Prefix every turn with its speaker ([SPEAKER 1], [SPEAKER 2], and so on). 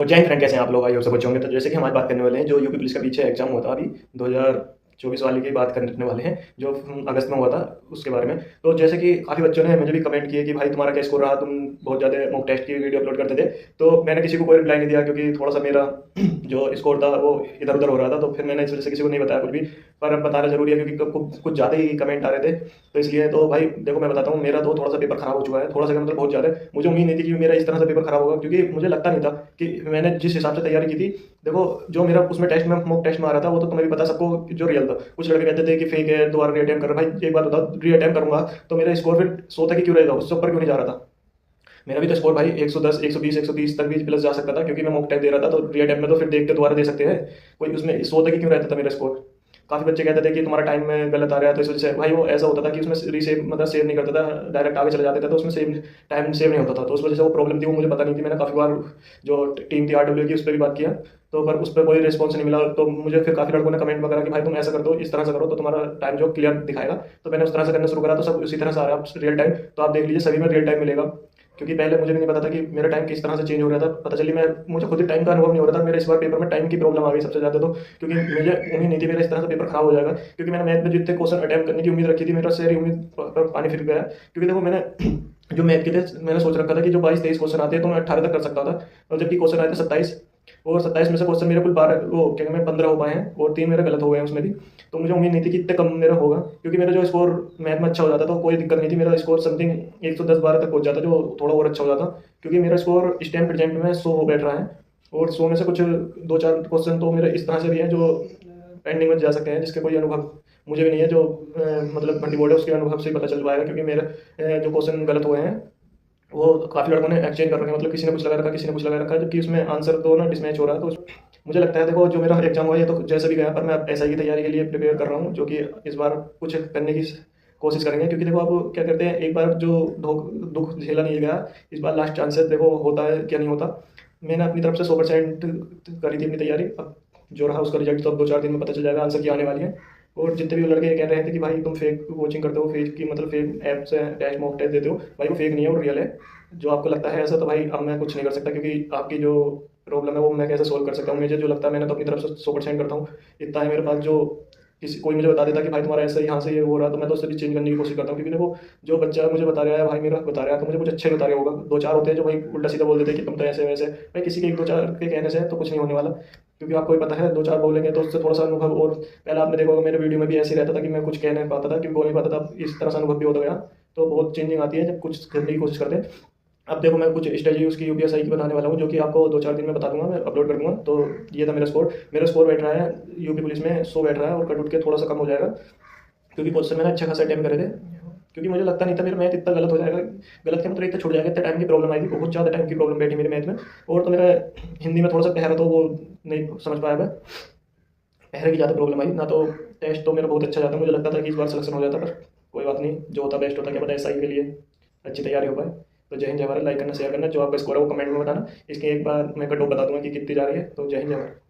[SPEAKER 1] तो जय हिंद फ्रेंड, कैसे हैं आप लोग? आई होप सब अच्छे होंगे। तो जैसे कि हम आज बात करने वाले हैं जो यूपी पुलिस का पीछे एग्जाम हुआ था अभी 2024 वाले की बात करने वाले हैं, जो अगस्त में हुआ था उसके बारे में। तो जैसे कि काफ़ी बच्चों ने मुझे भी कमेंट किए कि भाई तुम्हारा क्या स्कोर रहा, तुम बहुत ज़्यादा मॉक टेस्ट की वीडियो अपलोड करते थे। तो मैंने किसी को कोई रिप्लाई नहीं दिया क्योंकि थोड़ा सा मेरा जो स्कोर था वो इधर उधर हो रहा था, तो फिर मैंने इस वजह से किसी को नहीं बताया कुछ भी। पर अब बताना जरूरी है क्योंकि कुछ ज़्यादा ही कमेंट आ रहे थे, तो इसलिए। तो भाई देखो, मैं बताता हूँ, मेरा तो थोड़ा सा पेपर खराब हो चुका है, थोड़ा सा क्या मतलब बहुत ज़्यादा। मुझे उम्मीद नहीं थी कि मेरा इस तरह से पेपर खराब होगा, क्योंकि मुझे लगता नहीं था कि मैंने जिस हिसाब से तैयारी की थी। देखो, जो मेरा उसमें टेस्ट में मॉक टेस्ट में आ रहा था वो तो तुम्हें भी पता सबको जो रियल था। कुछ लड़के कहते थे कि फेक है, दोबारा री अटेम्प्ट कर। भाई एक बात बताओ, री अटेम्प्ट करूंगा तो मेरा स्कोर फिर 100 तक ही क्यों रहेगा, उससे ऊपर क्यों नहीं जा रहा था? मेरा भी तो स्कोर भाई 110 120 130 तक भी प्लस जा सकता था, क्योंकि मैं मॉक टेस्ट दे रहा था। तो री अटेम्प्ट में तो फिर देख के दोबारा दे सकते हैं, कोई उसमें 100 तक ही क्यों रहता था मेरा स्कोर? काफ़ी बच्चे कहते थे कि तुम्हारा टाइम में गलत आ रहा है, तो इस वजह से भाई वो ऐसा होता था कि उसमें रीसेव मतलब सेव नहीं करता था, डायरेक्ट आगे चले जाते थे, तो उसमें सेव टाइम सेव नहीं होता था। तो उस वजह से वो प्रॉब्लम थी, वो मुझे पता नहीं थी। मैंने काफ़ी बार जो टीम थी RW की, उस पर भी बात किया, तो पर उस पर कोई रिस्पॉन्स नहीं मिला। तो मुझे फिर काफ़ी लड़कों ने कमेंट वगैरह कि भाई तुम ऐसा कर दो, इस तरह से करो तो तुम्हारा टाइम जो क्लियर दिखाएगा। तो मैंने उस तरह से करना शुरू करा, तो सब उसी तरह से आ रहा है रियल टाइम। तो आप देख लीजिए, सभी में रियल टाइम मिलेगा। क्योंकि पहले मुझे भी नहीं पता था कि मेरा टाइम किस तरह से चेंज हो रहा था। पता चली मैं मुझे खुद ही टाइम का अनुभव नहीं हो रहा था। मेरे इस बार पेपर में टाइम की प्रॉब्लम आ गई सबसे ज़्यादा, तो क्योंकि मुझे उम्मीद नहीं थी मेरा इस तरह से पेपर खराब हो जाएगा। क्योंकि मैंने मैथ में जितने क्वेश्चन अटैम्प्ट करने की उम्मीद रखी थी, मेरा सारी उम्मीद पर पानी फिर गया। क्योंकि देखो, मैंने जो मैथ के थे, मैंने सोच रखा था कि जो 22-23 क्वेश्चन आते हैं तो मैं 18 तक कर सकता था, और जबकि क्वेश्चन आए थे 27। और 27 में से क्वेश्चन मेरे कुल 12, वो क्या कहते हैं, 15 हो पाए हैं, और 3 मेरे गलत हो गए हैं उसमें भी। तो मुझे उम्मीद नहीं थी कि इतने कम मेरा होगा, क्योंकि मेरा जो स्कोर मैथ में अच्छा हो जाता तो कोई दिक्कत नहीं थी। मेरा स्कोर समथिंग 110-12 तक पहुंच जाता, जो थोड़ा और अच्छा हो जाता। क्योंकि मेरा स्कोर इस टाइम प्रेजेंट में 100 हो बैठ रहा है, और 100 में से कुछ 2-4 क्वेश्चन तो मेरे इस तरह से भी हैं जो पेंडिंग में जा सकते हैं, जिसके कोई अनुभव मुझे भी नहीं है। जो मतलब भंडी बोर्ड है, उसके अनुभव से ही पता चल पाएगा। क्योंकि मेरे जो क्वेश्चन गलत हुए हैं वो काफ़ी लड़कों ने एक्सचेंज कर रखे हैं, मतलब किसी ने कुछ लगा रखा, किसी ने कुछ लगा रखा, जबकि उसमें आंसर तो ना डिसमैच हो रहा है। तो मुझे लगता है, देखो, जो मेरा एग्जाम हुआ ये तो जैसे भी गया, पर मैं अब SI की तैयारी के लिए प्रिपेयर कर रहा हूँ, जो कि इस बार कुछ करने की कोशिश करेंगे। क्योंकि देखो, अब क्या करते हैं, एक बार जो दुख झेला नहीं गया, इस बार लास्ट चांस है, देखो होता है क्या नहीं होता। मैंने अपनी तरफ से 100% करी थी अपनी तैयारी। अब जो रहा उसका रिजल्ट तो अब 2-4 दिन में पता चल जाएगा, आंसर की आने वाली है। और जितने भी लड़के कह रहे थे कि भाई तुम फेक कोचिंग करते हो, फेक की मतलब फेक ऐप से टेस्ट मॉक टेस्ट देते हो, भाई वो फेक नहीं है, वो रियल है। जो आपको लगता है ऐसा, तो भाई अब मैं कुछ नहीं कर सकता, क्योंकि आपकी जो प्रॉब्लम है वो मैं कैसे सोल्व कर सकता हूँ? मुझे जो लगता है मैंने तो अपनी तरफ से 100% करता हूँ। इतना है मेरे पास। जो किसी कोई मुझे बता देता कि भाई तुम्हारा ऐसा यहाँ से ये हो रहा, तो मैं तो उससे भी चेंज करने की कोशिश करता हूँ। क्योंकि देखो, जो बच्चा मुझे बता रहा है, भाई मेरा बता रहा है, तो मुझे कुछ अच्छा ही बता रहा होगा। 2-4 होते हैं जो भाई उल्टा सीधा बोल देते हैं कि तुम तो ऐसे वैसे। भाई किसी के 1-2-4 के कहने से तो कुछ नहीं होने वाला, क्योंकि आपको भी पता है 2-4 बोलेंगे तो उससे थोड़ा सा अनुभव। और पहले आपने देखा होगा मेरे वीडियो में भी ऐसे ही रहता था कि मैं कुछ कह नहीं पाता था, क्योंकि बोल नहीं पाता था। अब इस तरह से अनुभव भी होता गया। तो बहुत चेंजिंग आती है जब कुछ करने की कोशिश करते हैं। अब देखो, मैं कुछ स्ट्रेटजी उसकी UPSI की बताने वाला हूँ, जो कि आपको 2-4 दिन में बता दूंगा, मैं अपलोड कर दूंगा। तो ये था मेरा स्कोर बैठ रहा है यूपी पुलिस में 100 बैठ रहा है, और कट उठ के थोड़ा सा कम हो जाएगा, क्योंकि क्वेश्चन मैंने अच्छा खासा अटेम्प्ट करे थे। क्योंकि मुझे लगता नहीं था मेरा मैथ इतना गलत हो जाएगा। गलत क्या मतलब, इतना छूट जाएगा, इतना टाइम की प्रॉब्लम आएगी, बहुत ज़्यादा टाइम की प्रॉब्लम बैठी मेरे मैथ में। और तो मेरा हिंदी में थोड़ा सा पहरा, तो वो नहीं समझ पाया मैं, पहले की ज़्यादा प्रॉब्लम आई ना। तो टेस्ट तो मेरा बहुत अच्छा जाता, मुझे लगता था कि इस बार सिलेक्शन हो जाता, पर कोई बात नहीं, जो होता बेस्ट होता। क्या पता SI के लिए अच्छी तैयारी हो पाए। तो जय हिंद जय भारत। लाइक करना, शेयर करना, जो आपका स्कोर है वो कमेंट में बताना। इसके एक बार मैं कट ऑफ बता दूंगा कि कितनी जा रही है। तो जय हिंद जय भारत।